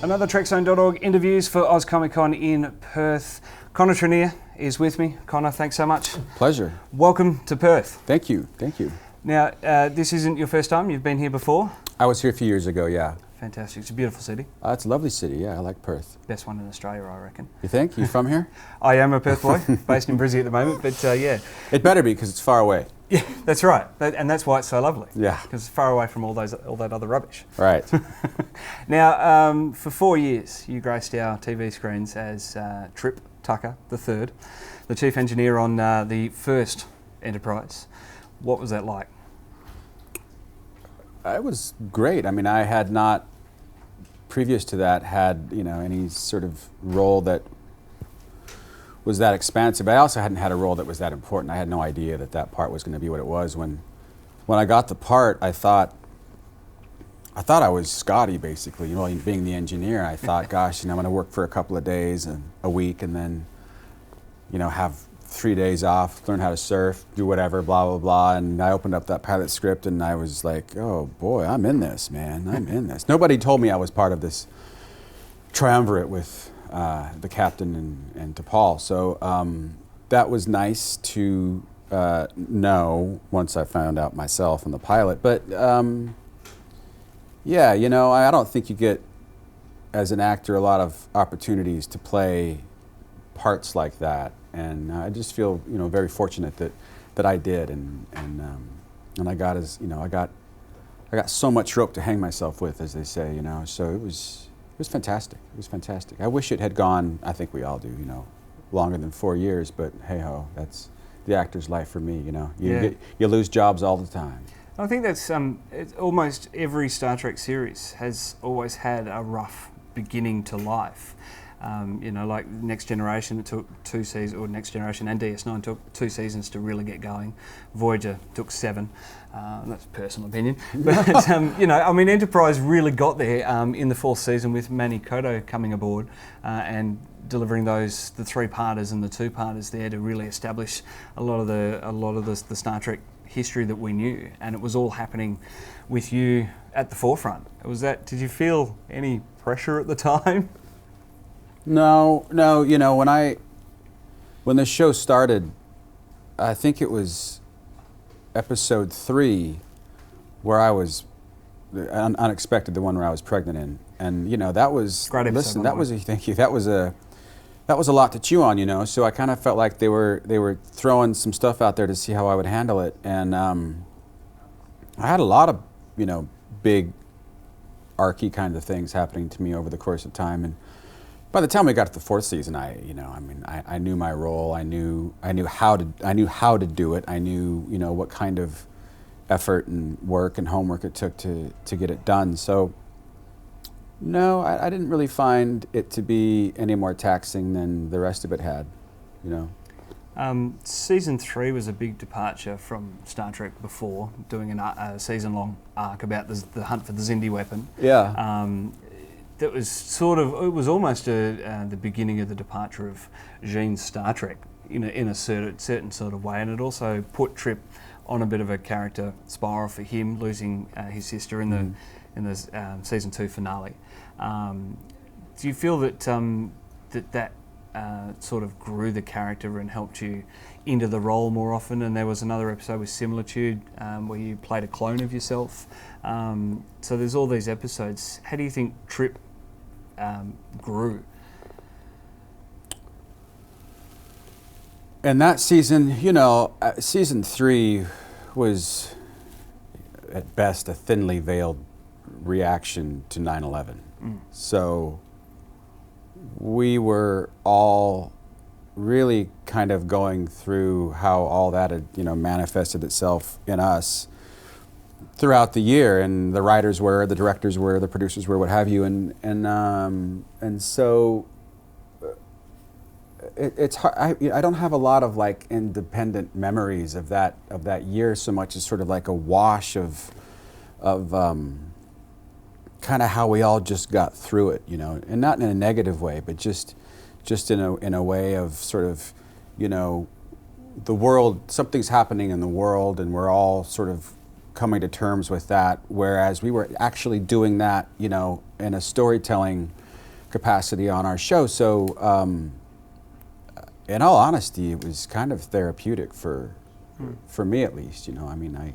Another TrekZone.org interviews for Oz Comic Con in Perth. Connor Trinneer is with me. Connor, thanks so much. Pleasure. Welcome to Perth. Thank you, thank you. Now, this isn't your first time, you've been here before? I was here a few years ago, yeah. Fantastic, it's a beautiful city. It's a lovely city, yeah, I like Perth. Best one in Australia, I reckon. You think? You from here? I am a Perth boy, based in Brizzy at the moment, but yeah. It better be, because it's far away. Yeah, that's right, and that's why it's so lovely. Yeah. Because it's far away from all that other rubbish. Right. Now, for 4 years, you graced our TV screens as Trip Tucker III, the chief engineer on the first Enterprise. What was that like? It was great. I mean, I had not, previous to that, had any sort of role that was that expansive. I also hadn't had a role that was that important. I had no idea that that part was going to be what it was. When I got the part, I thought I was Scotty, basically. Being the engineer, I thought, gosh, I'm going to work for a couple of days and a week, and then, have 3 days off, learn how to surf, do whatever, blah blah blah. And I opened up that pilot script, and I was like, oh boy, I'm in this, man. I'm in this. Nobody told me I was part of this triumvirate with the captain and T'Pol. So that was nice to know once I found out myself and the pilot. But yeah, I don't think you get, as an actor, a lot of opportunities to play parts like that. And I just feel, very fortunate that I did, and I got I got so much rope to hang myself with, as they say, So it was fantastic. It was fantastic. I wish it had gone. I think we all do, longer than 4 years. But hey ho, that's the actor's life for me. You lose jobs all the time. I think that's it's almost every Star Trek series has always had a rough beginning to life. Like Next Generation, it took 2 seasons, or Next Generation and DS9 took 2 seasons to really get going. Voyager took 7. That's a personal opinion. But, Enterprise really got there in the 4th season with Manny Koto coming aboard and delivering the 3-parters and the 2-parters there to really establish a lot of the Star Trek history that we knew. And it was all happening with you at the forefront. Did you feel any pressure at the time? No. When the show started, I think it was episode 3 where I was unexpected, the one where I was pregnant in, and that was great episode. Listen, thank you. That was a lot to chew on, So I kind of felt like they were throwing some stuff out there to see how I would handle it, and I had a lot of big, archy kind of things happening to me over the course of time, and by the time we got to the 4th season, I knew my role. I knew how to do it. I knew what kind of effort and work and homework it took to get it done. So no, I didn't really find it to be any more taxing than the rest of it had. Season 3 was a big departure from Star Trek before, doing a season-long arc about the hunt for the Xindi weapon. Yeah. That was it was almost the beginning of the departure of Gene's Star Trek in a certain sort of way, and it also put Trip on a bit of a character spiral for him, losing his sister in the season 2 finale. Do you feel that that sort of grew the character and helped you into the role more often? And there was another episode with Similitude where you played a clone of yourself. So there's all these episodes. How do you think Trip grew? And that season, season 3 was at best a thinly veiled reaction to 9/11. So we were all really kind of going through how all that had, manifested itself in us throughout the year, and the writers were, the directors were, the producers were, what have you, and so it's hard. I don't have a lot of independent memories of that year so much as sort of like a wash of kind of how we all just got through it, and not in a negative way, but just in a way of sort of, the world, something's happening in the world, and we're all sort of coming to terms with that, whereas we were actually doing that, in a storytelling capacity on our show. So, in all honesty, it was kind of therapeutic for me at least. I mean,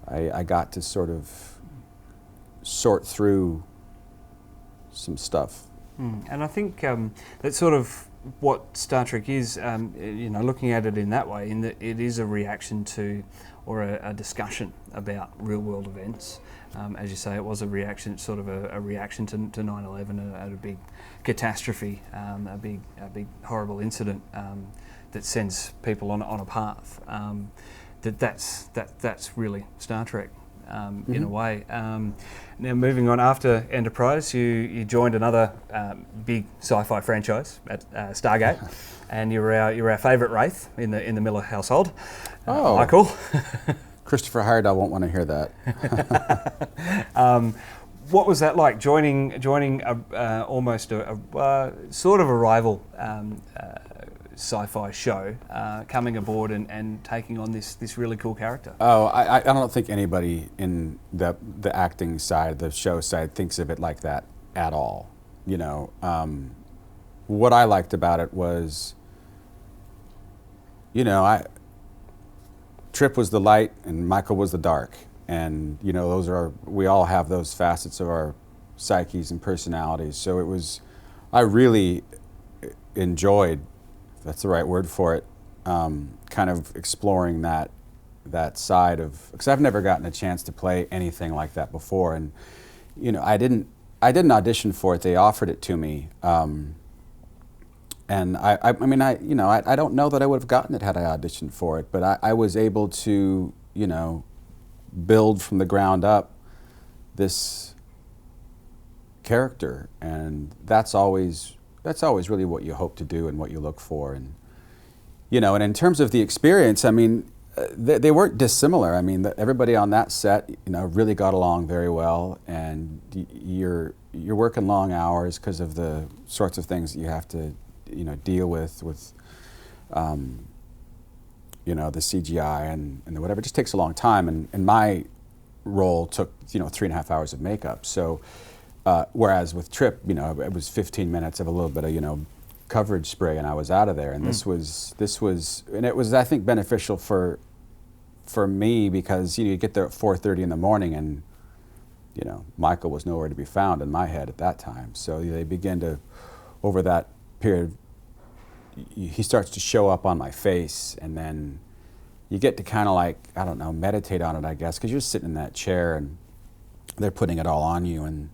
I got to sort of sort through some stuff. And I think that's sort of what Star Trek is, looking at it in that way, in that it is a reaction to, or a discussion about real world events. As you say, it was a reaction, sort of a reaction to 9/11, a big catastrophe, a big horrible incident that sends people on a path. That's really Star Trek. In a way. Now, moving on, after Enterprise, you joined another big sci-fi franchise at Stargate, and you're our favourite Wraith in the Miller household. Michael. Christopher Heyerdahl won't want to hear that. What was that like, joining almost a sort of a rival sci-fi show, coming aboard and taking on this really cool character? Oh, I don't think anybody in the acting side, the show side, thinks of it like that at all. What I liked about it was, Trip was the light and Michael was the dark, and we all have those facets of our psyches and personalities. So I really enjoyed, that's the right word for it, kind of exploring that side of, because I've never gotten a chance to play anything like that before, and I didn't audition for it. They offered it to me, and I don't know that I would have gotten it had I auditioned for it, but I was able to build from the ground up this character, and that's always really what you hope to do and what you look for. And and in terms of the experience, I mean, they weren't dissimilar. I mean, everybody on that set really got along very well, and you're working long hours because of the sorts of things that you have to deal with the CGI and the whatever. It just takes a long time, and my role took 3.5 hours of makeup. So whereas with Trip, it was 15 minutes of a little bit of coverage spray, and I was out of there. And this was, and it was, I think, beneficial for me, because you get there at 4:30 in the morning, and Michael was nowhere to be found in my head at that time. So they begin to, over that period, he starts to show up on my face, and then you get to kind of like, I don't know, meditate on it, I guess, because you're sitting in that chair and they're putting it all on you, and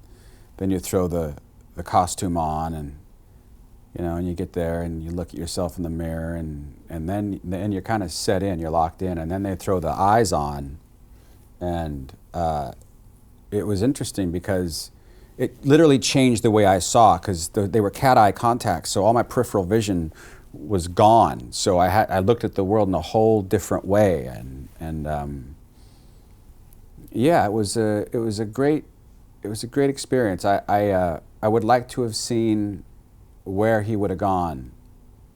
then you throw the costume on, and and you get there and you look at yourself in the mirror, and then you're kind of set in, you're locked in, and then they throw the eyes on, and it was interesting because it literally changed the way I saw, because they were cat-eye contacts, so all my peripheral vision was gone. So I looked at the world in a whole different way, and yeah, it was a great experience. I would like to have seen where he would have gone,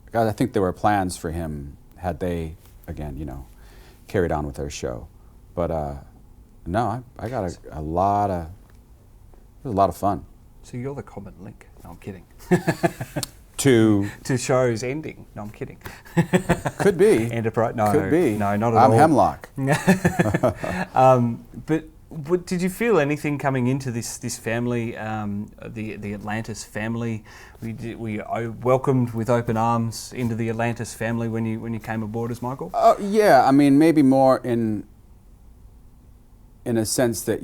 because I think there were plans for him had they, again, carried on with their show. But no, I got a lot of, it was a lot of fun. So you're the common link. No, I'm kidding. To shows ending. No, I'm kidding. Could be. Enterprise. No, could be. No, not at all. I'm Hemlock. But did you feel anything coming into this family, the Atlantis family? Were you welcomed with open arms into the Atlantis family when you came aboard as Michael? Yeah, I mean, maybe more in a sense that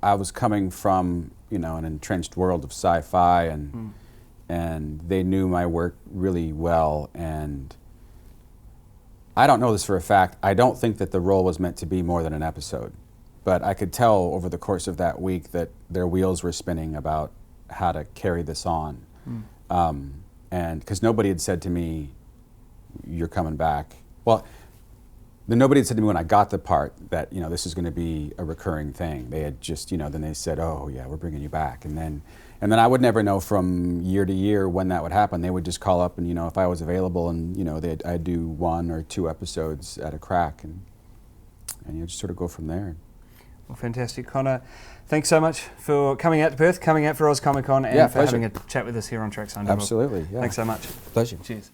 I was coming from an entrenched world of sci-fi, and they knew my work really well, and I don't know this for a fact. I don't think that the role was meant to be more than an episode. But I could tell over the course of that week that their wheels were spinning about how to carry this on. And because nobody had said to me, you're coming back. Well, nobody had said to me when I got the part that, this is going to be a recurring thing. They had just, then they said, oh yeah, we're bringing you back. And then I would never know from year to year when that would happen. They would just call up and, if I was available, and, I'd do 1 or 2 episodes at a crack, and you just sort of go from there. Well, fantastic. Connor, thanks so much for coming out to Perth, coming out for Oz Comic Con, and for pleasure. having a chat with us here on Tracks Under. Absolutely. Yeah. Thanks so much. Pleasure. Cheers.